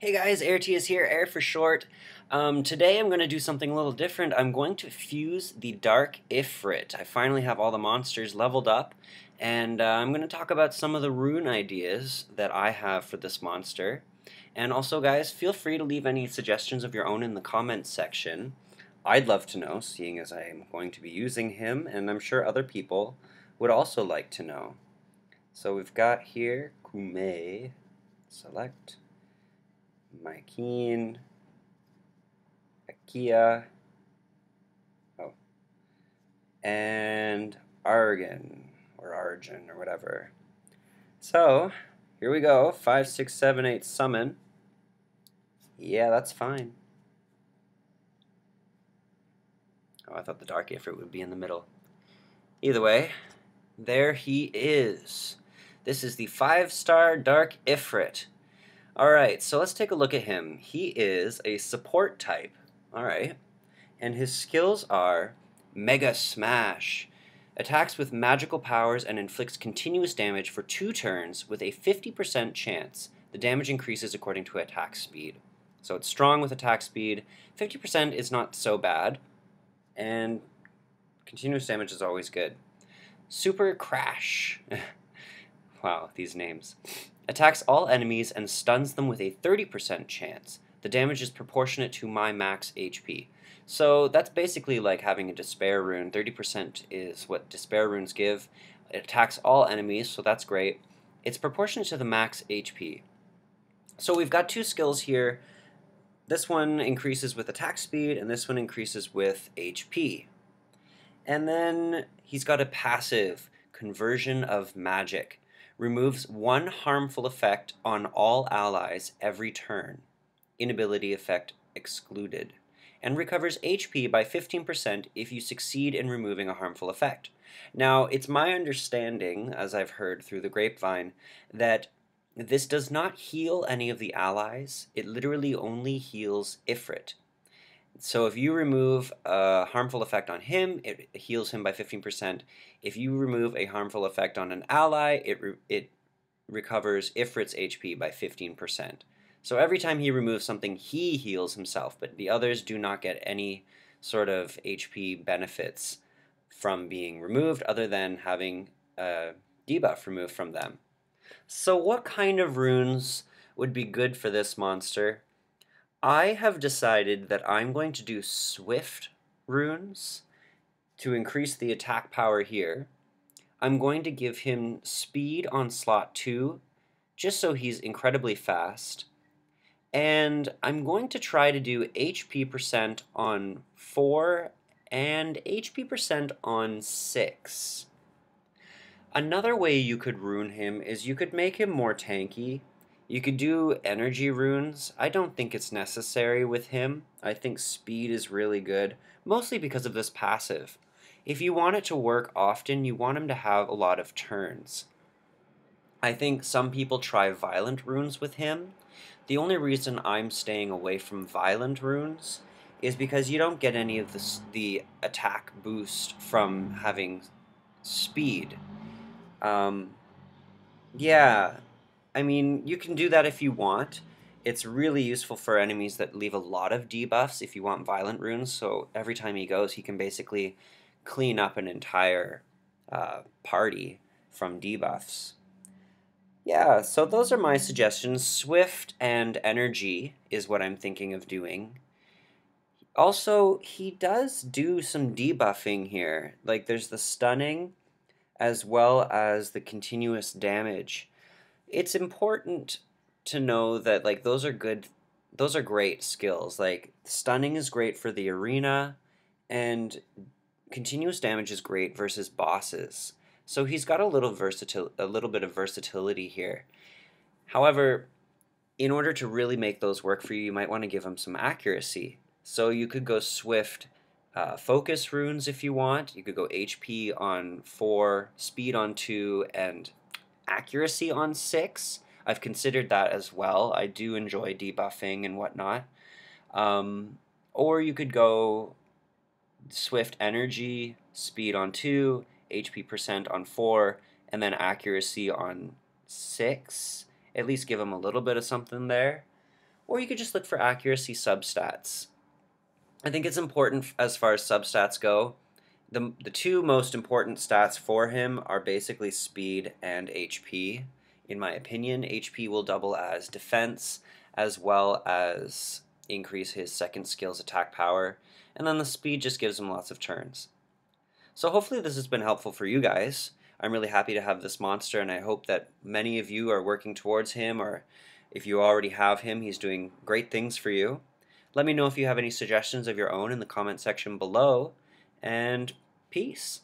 Hey guys, AirT is here, Air for short. Today I'm going to do something a little different. I'm going to fuse the Dark Ifrit. I finally have all the monsters leveled up, and I'm going to talk about some of the rune ideas that I have for this monster. And also guys, feel free to leave any suggestions of your own in the comments section. I'd love to know, seeing as I'm going to be using him, and I'm sure other people would also like to know. So we've got here Kume, select. Mykeen, Akia, and Argon, or Argin, or whatever. So, here we go, 5, 6, 7, 8, summon. Yeah, that's fine. Oh, I thought the Dark Ifrit would be in the middle. Either way, there he is. This is the 5-star Dark Ifrit. Alright, so let's take a look at him. He is a support type. Alright. And his skills are Mega Smash. Attacks with magical powers and inflicts continuous damage for 2 turns with a 50% chance. The damage increases according to attack speed. So it's strong with attack speed. 50% is not so bad. And continuous damage is always good. Super Crash. Wow, these names. Attacks all enemies and stuns them with a 30% chance. The damage is proportionate to my max HP. So that's basically like having a Despair rune. 30% is what Despair runes give. It attacks all enemies, so that's great. It's proportionate to the max HP. So we've got 2 skills here. This one increases with attack speed, and this one increases with HP. And then he's got a passive, Conversion of Magic. Removes 1 harmful effect on all allies every turn. Inability effect excluded. And recovers HP by 15% if you succeed in removing a harmful effect. Now, it's my understanding, as I've heard through the grapevine, that this does not heal any of the allies. It literally only heals Ifrit. So if you remove a harmful effect on him, it heals him by 15%. If you remove a harmful effect on an ally, it recovers Ifrit's HP by 15%. So every time he removes something, he heals himself, but the others do not get any sort of HP benefits from being removed other than having a debuff removed from them. So what kind of runes would be good for this monster? I have decided that I'm going to do Swift runes to increase the attack power here. I'm going to give him speed on slot 2, just so he's incredibly fast. And I'm going to try to do HP percent on 4 and HP percent on 6. Another way you could rune him is you could make him more tanky. You could do energy runes. I don't think it's necessary with him. I think speed is really good, mostly because of this passive. If you want it to work often, you want him to have a lot of turns. I think some people try violent runes with him. The only reason I'm staying away from violent runes is because you don't get any of the attack boost from having speed. Yeah, I mean, you can do that if you want. It's really useful for enemies that leave a lot of debuffs if you want violent runes, so every time he goes, he can basically clean up an entire party from debuffs. Yeah, so those are my suggestions. Swift and energy is what I'm thinking of doing. Also, he does do some debuffing here. Like, there's the stunning as well as the continuous damage. It's important to know that like those are great skills. Like stunning is great for the arena and continuous damage is great versus bosses. So he's got a little bit of versatility here. However, in order to really make those work for you, you might want to give him some accuracy. So you could go swift focus runes if you want. You could go HP on 4, speed on 2, and accuracy on 6. I've considered that as well. I do enjoy debuffing and whatnot. Or you could go swift energy, speed on 2, HP percent on 4, and then accuracy on 6. At least give them a little bit of something there. or you could just look for accuracy substats. I think it's important as far as substats go. The two most important stats for him are basically speed and HP. In my opinion, HP will double as defense as well as increase his second skill's attack power, and then the speed just gives him lots of turns. So hopefully this has been helpful for you guys. I'm really happy to have this monster, and I hope that many of you are working towards him, or if you already have him, he's doing great things for you. Let me know if you have any suggestions of your own in the comment section below, and peace.